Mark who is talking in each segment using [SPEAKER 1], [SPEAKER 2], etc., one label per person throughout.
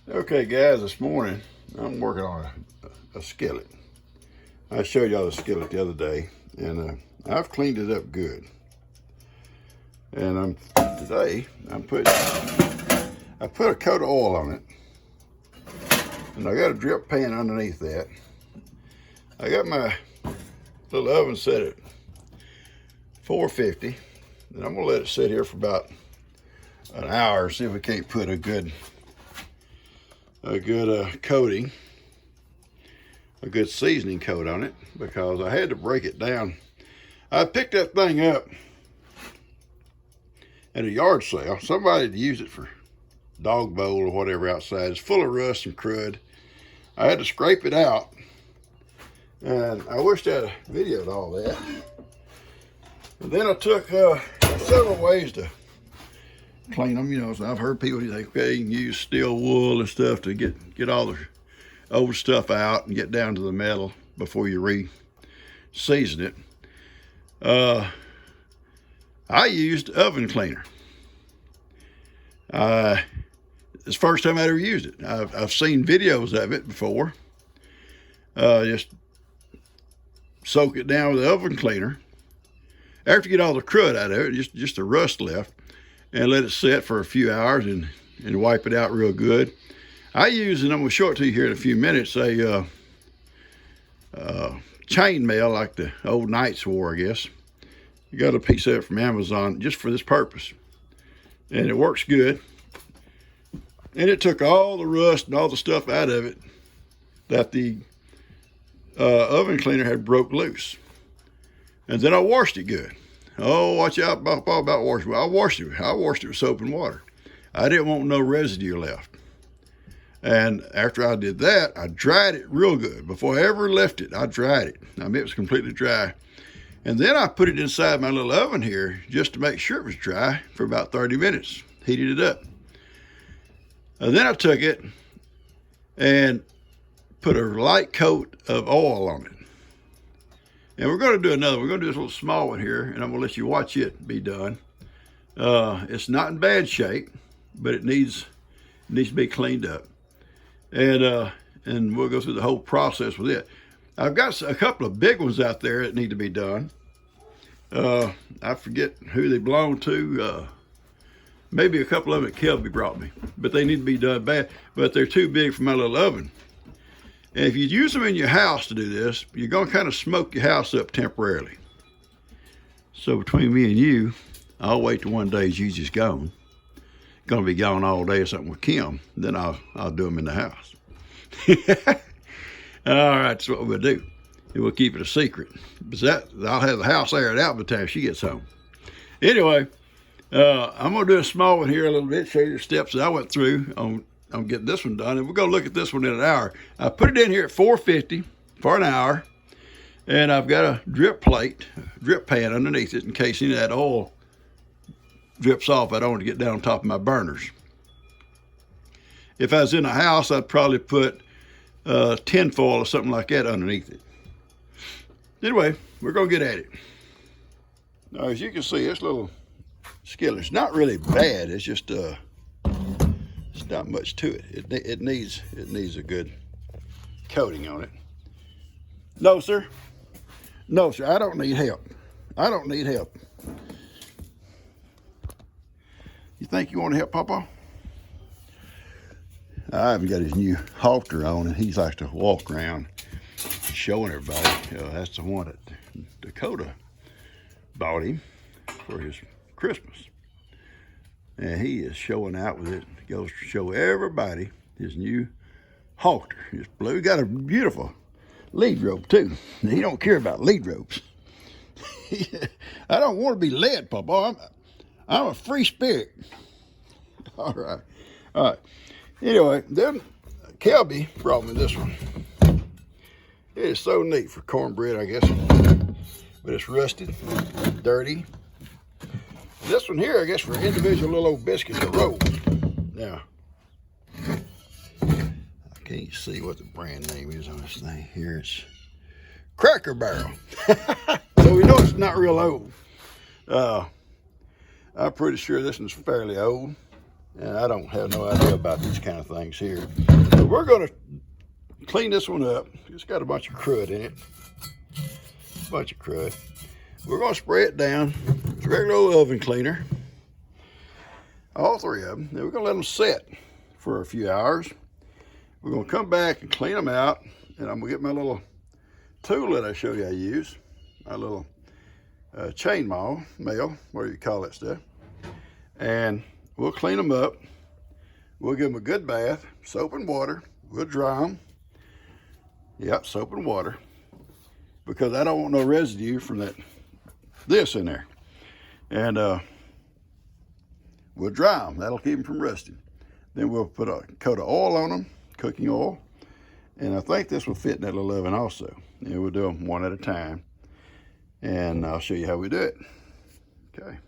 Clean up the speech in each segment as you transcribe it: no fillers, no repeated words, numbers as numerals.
[SPEAKER 1] Okay guys, this morning I'm working on a skillet. I showed y'all the skillet the other day, and I've cleaned it up good. And today I put a coat of oil on it, and I got a drip pan underneath that. I got my little oven set at 450, and I'm gonna let it sit here for about an hour, see if we can't put a good coating, a good seasoning coat on it, because I had to break it down. I picked that thing up at a yard sale. Somebody had used it for dog bowl or whatever outside. It's full of rust and crud. I had to scrape it out, and I wished I had videoed all that. And then I took several ways to clean them, you know. So I've heard people say, okay, you can use steel wool and stuff to get all the old stuff out and get down to the metal before you re-season it. I used oven cleaner. It's the first time I ever used it. I've seen videos of it before. Just soak it down with the oven cleaner. After you get all the crud out of it, just the rust left, and let it sit for a few hours and wipe it out real good. I use, and I'm going to show it to you here in a few minutes, a chain mail like the old knights wore, I guess. I got a piece of it from Amazon just for this purpose. And it works good. And it took all the rust and all the stuff out of it that the oven cleaner had broke loose. And then I washed it good. Oh, watch out about washing. I washed it with soap and water. I didn't want no residue left. And after I did that, I dried it real good. Before I ever left it, I dried it. I mean, it was completely dry. And then I put it inside my little oven here just to make sure it was dry for about 30 minutes. Heated it up. And then I took it and put a light coat of oil on it. And we're going to do another. We're going to do this little small one here, and I'm going to let you watch it be done. It's not in bad shape, but it needs to be cleaned up. And we'll go through the whole process with it. I've got a couple of big ones out there that need to be done. I forget who they belong to. Maybe a couple of them that Kelby brought me, but they need to be done bad. But they're too big for my little oven. And if you use them in your house to do this, you're going to kind of smoke your house up temporarily. So between me and you, I'll wait till one day Gigi's gone. Going to be gone all day or something with Kim. Then I'll do them in the house. All right, that's what we'll do. And we'll keep it a secret. But I'll have the house aired out by the time she gets home. Anyway, I'm going to do a small one here a little bit, show you the steps that I went through on getting this one done, and we're going to look at this one in an hour. I put it in here at 450 for an hour, and I've got a drip pan underneath it in case any of that oil drips off. I don't want to get down on top of my burners. If I was in a house, I'd probably put tin foil or something like that underneath it. Anyway, we're going to get at it. Now, as you can see, this little skillet's not really bad. It's just it's not much to it. It needs a good coating on it. No, sir. No, sir. I don't need help. I don't need help. You think you want to help, Papa? I haven't got his new halter on, and he likes to walk around showing everybody. That's the one that Dakota bought him for his Christmas. And he is showing out with it. He goes to show everybody his new halter. It's blue. He got a beautiful lead rope too. He don't care about lead ropes. I don't want to be led, Papa. I'm a free spirit. All right. Anyway, then Kelby brought me this one. It is so neat for cornbread, I guess. But it's rusted, dirty. This one here, I guess, for individual little old biscuits or rolls. Now, I can't see what the brand name is on this thing. Here it's Cracker Barrel. So we know it's not real old. I'm pretty sure this one's fairly old. And I don't have no idea about these kind of things here. So we're going to clean this one up. It's got a bunch of crud in it. Bunch of crud. We're going to spray it down. It's a regular old oven cleaner. All three of them. Then we're going to let them set for a few hours. We're going to come back and clean them out. And I'm going to get my little tool that I showed you I use. My little chain mail, whatever you call that stuff. And we'll clean them up. We'll give them a good bath, soap and water. We'll dry them. Yep, soap and water. Because I don't want no residue from this in there. And we'll dry them. That'll keep them from rusting. Then we'll put a coat of oil on them, cooking oil. And I think this will fit in that little oven also. And we'll do them one at a time. And I'll show you how we do it. Okay.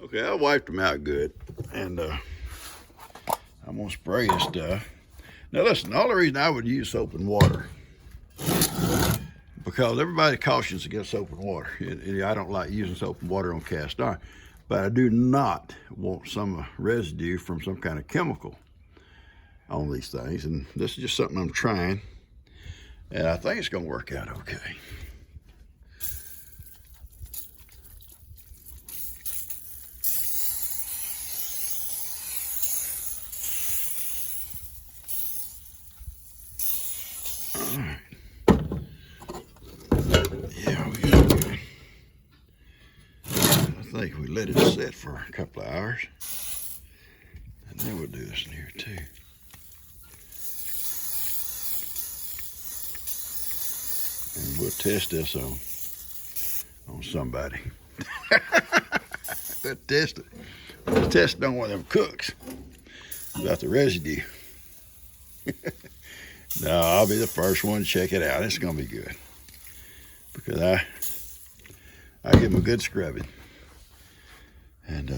[SPEAKER 1] Okay, I wiped them out good. And I'm going to spray this stuff. Now listen, the only reason I would use soap and water, because everybody cautions against soap and water. I don't like using soap and water on cast iron, but I do not want some residue from some kind of chemical on these things. And this is just something I'm trying, and I think it's going to work out okay. I think we let it set for a couple of hours, and then we'll do this in here too. And we'll test this on somebody. We'll test it. We'll test it on one of them cooks about the residue. No, I'll be the first one to check it out. It's gonna be good because I give them a good scrubbing. And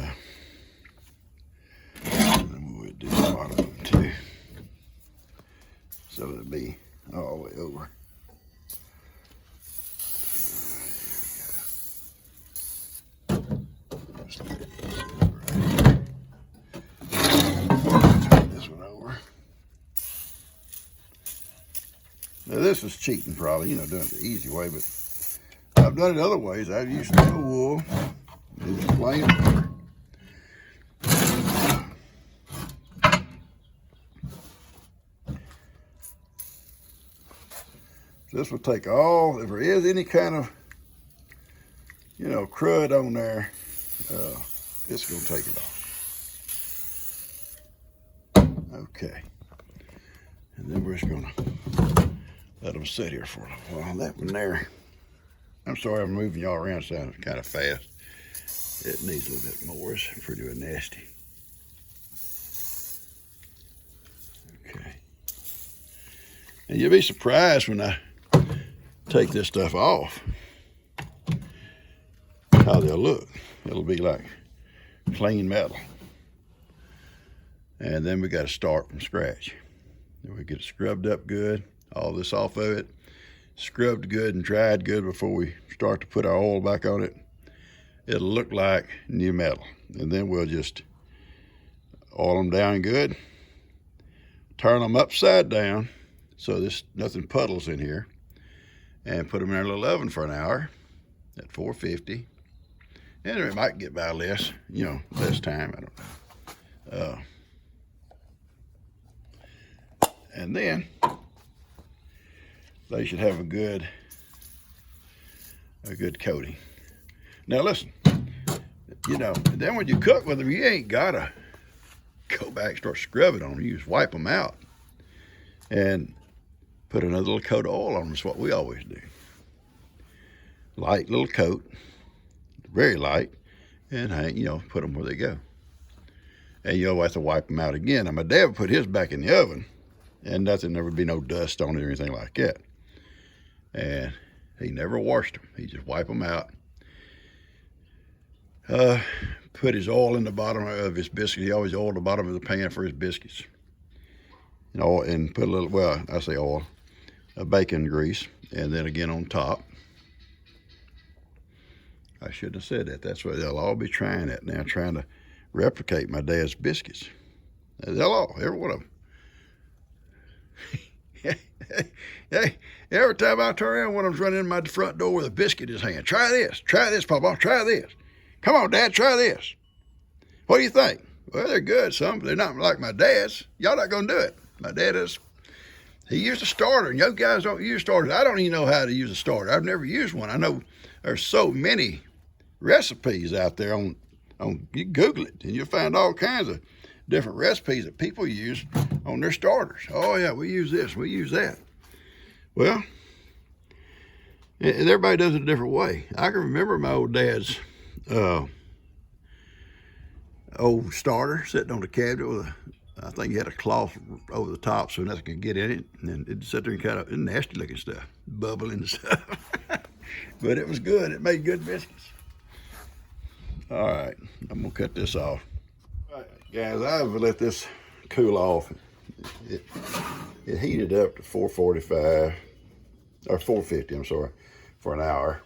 [SPEAKER 1] then we'll do the bottom of them too, so it'll be all the way over. Turn this one over. Now this is cheating probably, doing it the easy way, but I've done it other ways. I've used no wool. It's plain water. This will take all, if there is any kind of, crud on there, it's going to take it off. Okay. And then we're just going to let them sit here for a little while. That one there, I'm sorry I'm moving y'all around, sounding kind of fast. It needs a little bit more. It's pretty nasty. Okay. And you'll be surprised when I take this stuff off how they'll look. It'll be like clean metal. And then we got to start from scratch. Then we get it scrubbed up good, all this off of it, scrubbed good and dried good before we start to put our oil back on it. It'll look like new metal. And then we'll just oil them down good, turn them upside down so there's nothing puddles in here, and put them in our little oven for an hour at 450. And it might get by less, less time, I don't know. And then they should have a good coating. Now listen, then when you cook with them, you ain't gotta go back and start scrubbing on them. You just wipe them out and put another little coat of oil on them. That's what we always do. Light little coat, very light, and put them where they go. And you'll have to wipe them out again. Now my dad put his back in the oven, and nothing, never be no dust on it or anything like that. And he never washed them. He just wiped them out. Put his oil in the bottom of his biscuit. He always oiled the bottom of the pan for his biscuits. And put a little, well, I say oil, bacon grease, and then again on top. I shouldn't have said that. That's what they'll all be trying at now, trying to replicate my dad's biscuits. Hello, every one of them. Hey, every time I turn around, one of them's running in my front door with a biscuit in his hand. Try this, Papa, try this. Come on, Dad, try this. What do you think? Well, they're good, some, but they're not like my dad's. Y'all not gonna do it. My dad is, he used a starter, and you guys don't use starters. I don't even know how to use a starter. I've never used one. I know there's so many recipes out there on you Google it, and you'll find all kinds of different recipes that people use on their starters. Oh yeah, we use this, we use that. Well, and everybody does it a different way. I can remember my old dad's old starter sitting on the cabinet with I think he had a cloth over the top so nothing could get in it, and it'd sit there and kind of nasty looking stuff, bubbling and stuff. But it was good. It made good biscuits. All right, I'm gonna cut this off. All right, guys, I've let this cool off. It heated up to 445 or 450. I'm sorry, for an hour,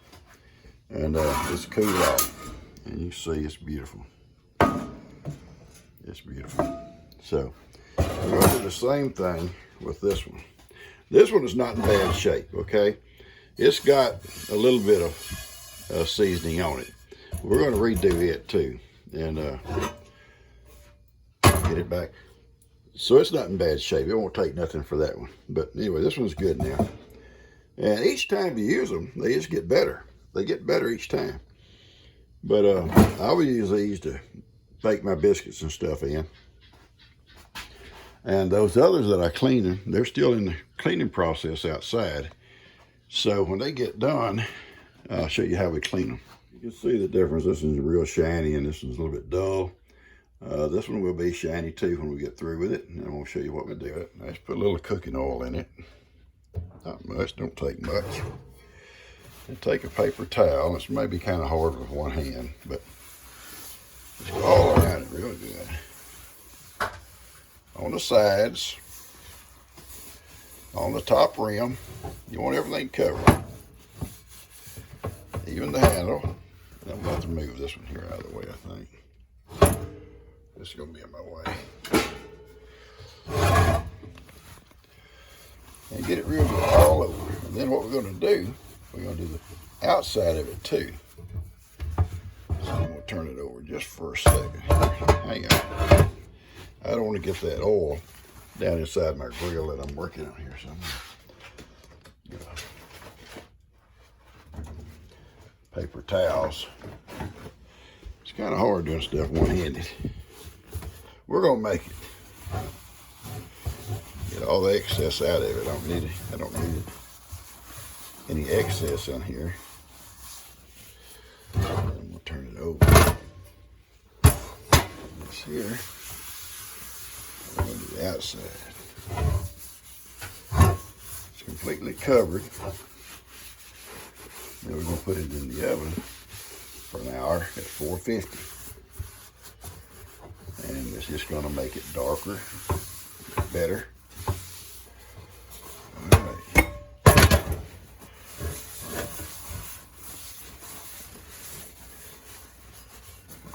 [SPEAKER 1] and it's cooled off. And you see, it's beautiful. It's beautiful. So we're going to do the same thing with this one. This one is not in bad shape, okay? It's got a little bit of seasoning on it. We're going to redo it too and get it back. So it's not in bad shape. It won't take nothing for that one. But anyway, this one's good now. And each time you use them, they just get better. They get better each time. But I would use these to bake my biscuits and stuff in. And those others that I clean, they're still in the cleaning process outside. So when they get done, I'll show you how we clean them. You can see the difference. This one's real shiny and this one's a little bit dull. This one will be shiny too when we get through with it. And I'm gonna show you what we do with it. I just put a little cooking oil in it. Not much, don't take much. And take a paper towel. It's maybe kind of hard with one hand, but just go all around it real good. On the sides, on the top rim, you want everything covered. Even the handle. I'm going to move this one here out of the way, I think. This is going to be in my way. And get it real good all over. And then what we're going to do, we're going to do the outside of it too. So I'm going to turn it over just for a second. Hang on. I don't want to get that oil down inside my grill that I'm working on here. So I'm going to get paper towels. It's kind of hard doing stuff one-handed. We're going to make it. Get all the excess out of it. I don't need any excess on here. And we'll turn it over. This here. I'm going to do the outside. It's completely covered. Then we're going to put it in the oven for an hour at 450. And it's just going to make it darker, better. All right.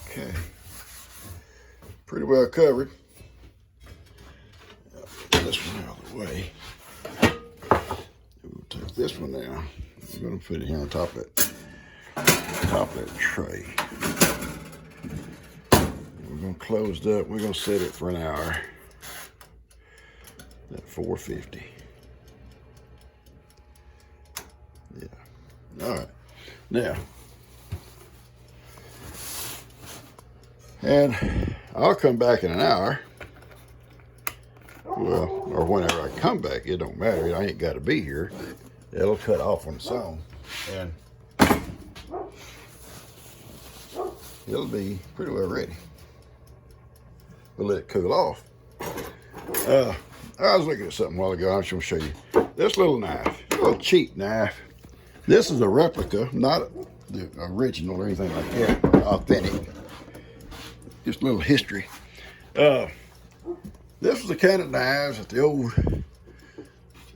[SPEAKER 1] Okay. Pretty well covered. This one out of the way. We'll take this one down. I'm going to put it here on top of that tray. We're going to close it up. We're going to set it for an hour at 450. Yeah. All right. Now, and I'll come back in an hour. Well, or whenever I come back, it don't matter. I ain't got to be here. It'll cut off on its own. And it'll be pretty well ready. We'll let it cool off. I was looking at something a while ago. I'm just going to show you. This little knife, a little cheap knife. This is a replica, not the original or anything like that, authentic. Just a little history. This was the kind of knives that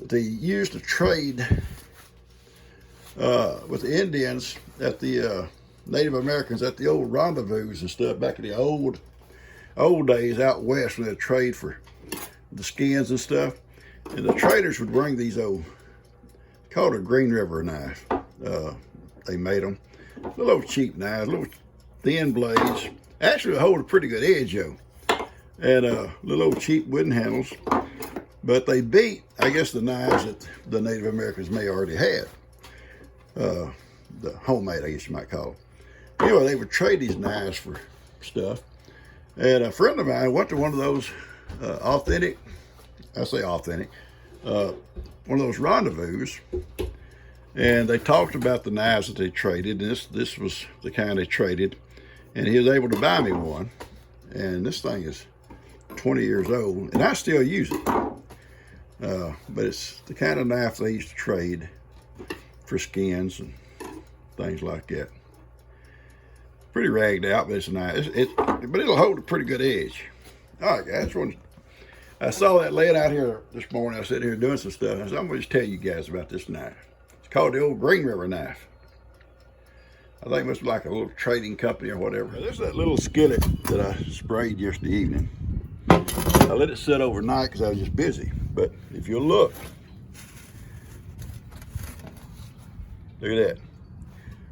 [SPEAKER 1] they used to trade with the Indians at the Native Americans at the old rendezvous and stuff back in the old old days out west when they trade for the skins and stuff. And the traders would bring these old, called a Green River knife. They made them. Little cheap knives, little thin blades. Actually hold a pretty good edge, though. And little old cheap wooden handles. But they beat, I guess, the knives that the Native Americans may already had. The homemade, I guess you might call them. Anyway, they would trade these knives for stuff. And a friend of mine went to one of those authentic, I say authentic, one of those rendezvous, and they talked about the knives that they traded, and this was the kind they traded, and he was able to buy me one, and this thing is 20 years old, and I still use it, but it's the kind of knife they used to trade for skins and things like that. Pretty ragged out, but it's nice. But it'll hold a pretty good edge. All right, guys. I saw that laying out here this morning. I was sitting here doing some stuff. I said, I'm going to just tell you guys about this knife. It's called the old Green River knife. I think it must be like a little trading company or whatever. Now, this is that little skillet that I sprayed yesterday evening. I let it sit overnight because I was just busy. But if you look at that.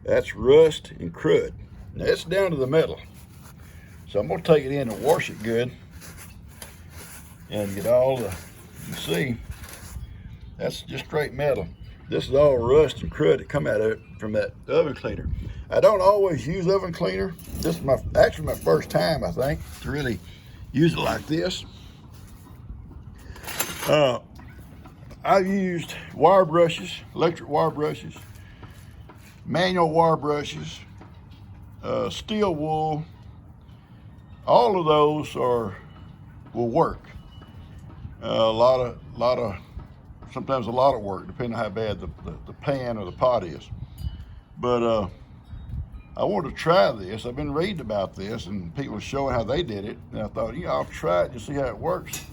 [SPEAKER 1] That's rust and crud. Now it's down to the metal. So I'm gonna take it in and wash it good and get all the, you see, that's just straight metal. This is all rust and crud that come out of it from that oven cleaner. I don't always use oven cleaner. This is actually my first time, I think, to really use it like this. I've used wire brushes, electric wire brushes, manual wire brushes, steel wool. All of those will work. Sometimes a lot of work, depending on how bad the pan or the pot is. But I wanted to try this. I've been reading about this and people showing how they did it. And I thought, yeah, I'll try it and see how it works.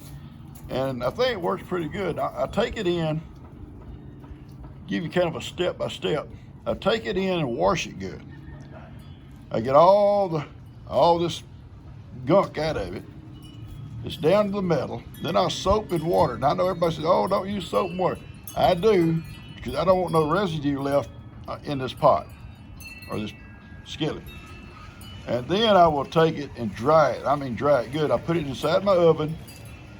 [SPEAKER 1] And I think it works pretty good. I take it in, give you kind of a step by step. I take it in and wash it good. I get all this gunk out of it. It's down to the metal. Then I soap and water. And I know everybody says, oh, don't use soap and water. I do, because I don't want no residue left in this pot or this skillet. And then I will take it and dry it. I mean, dry it good. I put it inside my oven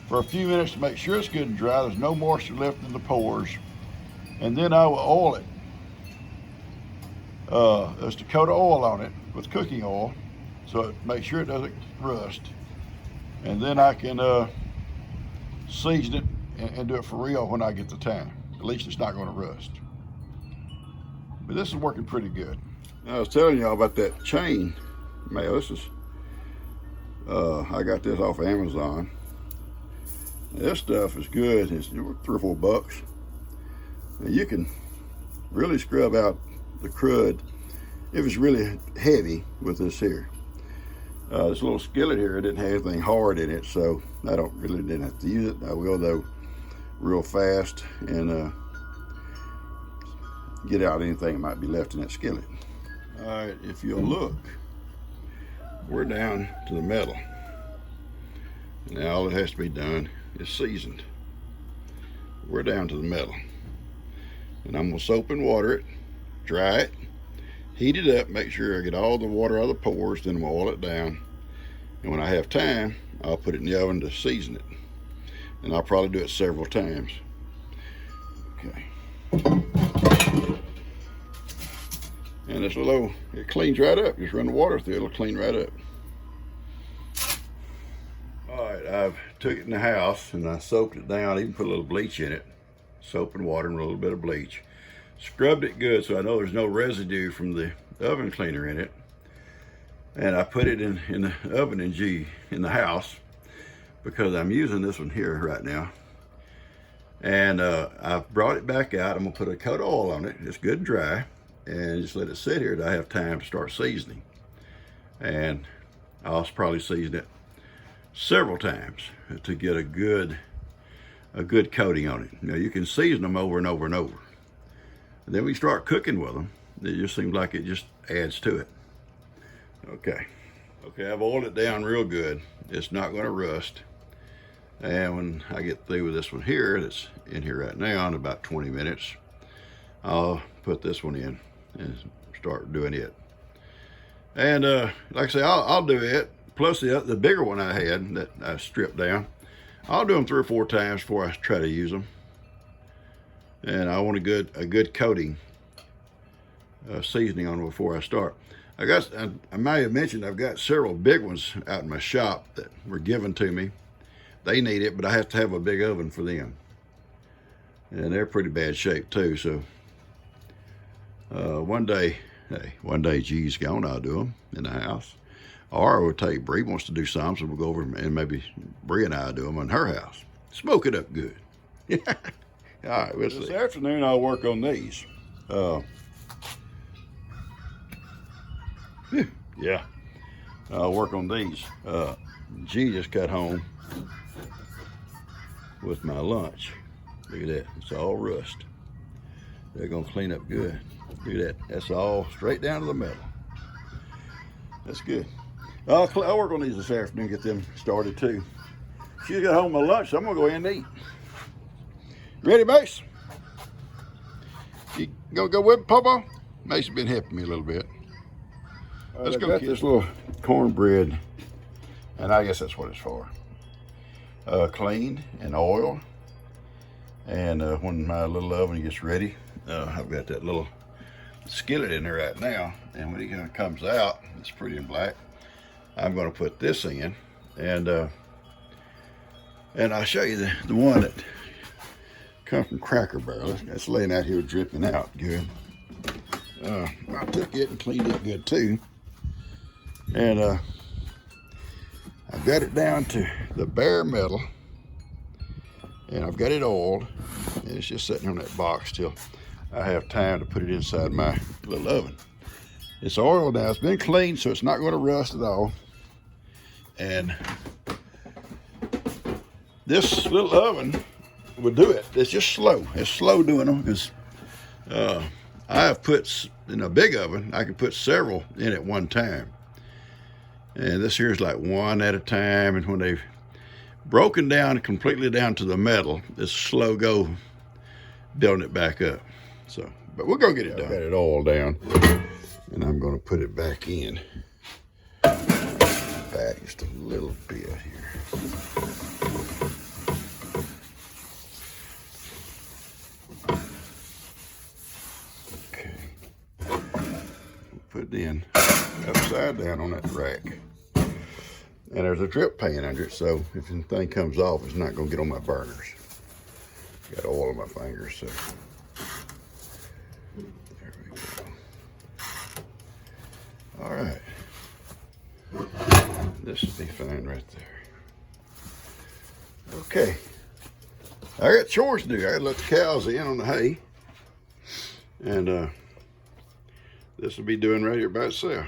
[SPEAKER 1] for a few minutes to make sure it's good and dry. There's no moisture left in the pores. And then I will oil it. There's a coat of oil on it with cooking oil, so it makes sure it doesn't rust. And then I can season it and do it for real when I get the time. At least it's not going to rust. But this is working pretty good. I was telling y'all about that chain mail. This is, I got this off of Amazon. This stuff is good. It's $3 or $4. Now you can really scrub out the crud if it's really heavy with this here. This little skillet here, it didn't have anything hard in it, so I didn't have to use it. I will though real fast and get out anything that might be left in that skillet. All right, if you'll look, we're down to the metal. Now all that has to be done is seasoned. We're down to the metal. And I'm gonna soap and water it, dry it, heat it up, make sure I get all the water out of the pores, then we'll oil it down. And when I have time, I'll put it in the oven to season it. And I'll probably do it several times. Okay. And this little, it cleans right up. Just run the water through it, it'll clean right up. All right, I've took it in the house and I soaked it down, even put a little bleach in it. Soap and water and a little bit of bleach. Scrubbed it good so I know there's no residue from the oven cleaner in it. And I put it in the oven in the house because I'm using this one here right now. And I've brought it back out. I'm gonna put a coat of oil on it. It's good and dry. And just let it sit here till I have time to start seasoning. And I'll probably season it several times to get a good coating on it. You can season them over and over and over. And then we start cooking with them. It just seems like it just adds to it. Okay. Okay, I've oiled it down real good. It's not going to rust. And when I get through with this one here, that's in here right now in about 20 minutes, I'll put this one in and start doing it. And like I say, I'll do it. Plus the bigger one I had that I stripped down, I'll do them 3 or 4 times before I try to use them. And I want a good coating seasoning on them before I start. I might have mentioned I've got several big ones out in my shop that were given to me. They need it, but I have to have a big oven for them. And they're pretty bad shape too, so one day G's gone, I'll do them in the house. Or we'll take Bree wants to do some, so we'll go over and maybe Bree and I'll do them in her house. Smoke it up good. All right, we'll see. This afternoon I'll work on these. Yeah, I'll work on these. G just got home with my lunch. Look at that, it's all rust. They're gonna clean up good. Look at that, that's all straight down to the metal. That's good. I'll work on these this afternoon, get them started too. She got home with my lunch, so I'm gonna go ahead and eat. Ready, Mace? You gonna go with me, Papa? Mace has been helping me a little bit. Let's go get this little cornbread, and I guess that's what it's for. Cleaned and oiled, and when my little oven gets ready, I've got that little skillet in there right now, and when it comes out, it's pretty and black. I'm going to put this in, and I'll show you the one that come from Cracker Barrel. That's laying out here dripping out good. I took it and cleaned it good too. And I've got it down to the bare metal, and I've got it oiled, and it's just sitting on that box till I have time to put it inside my little oven. It's oiled now, it's been cleaned, so it's not going to rust at all. And this little oven will do it. It's just slow. It's slow doing them because I have put in a big oven, I can put several in at one time. And this here is like one at a time, and when they've broken down completely down to the metal, it's slow go building it back up. So, but we're gonna get it done. I've got it all down, and I'm gonna put it back in. Back just a little bit here. Okay, put it in upside down on that rack. And there's a drip pan under it, so if anything comes off, it's not gonna get on my burners. Got oil on my fingers, so. There we go. All right. This will be fine right there. Okay. I got chores to do. I gotta let the cows in on the hay. And this will be doing right here by itself.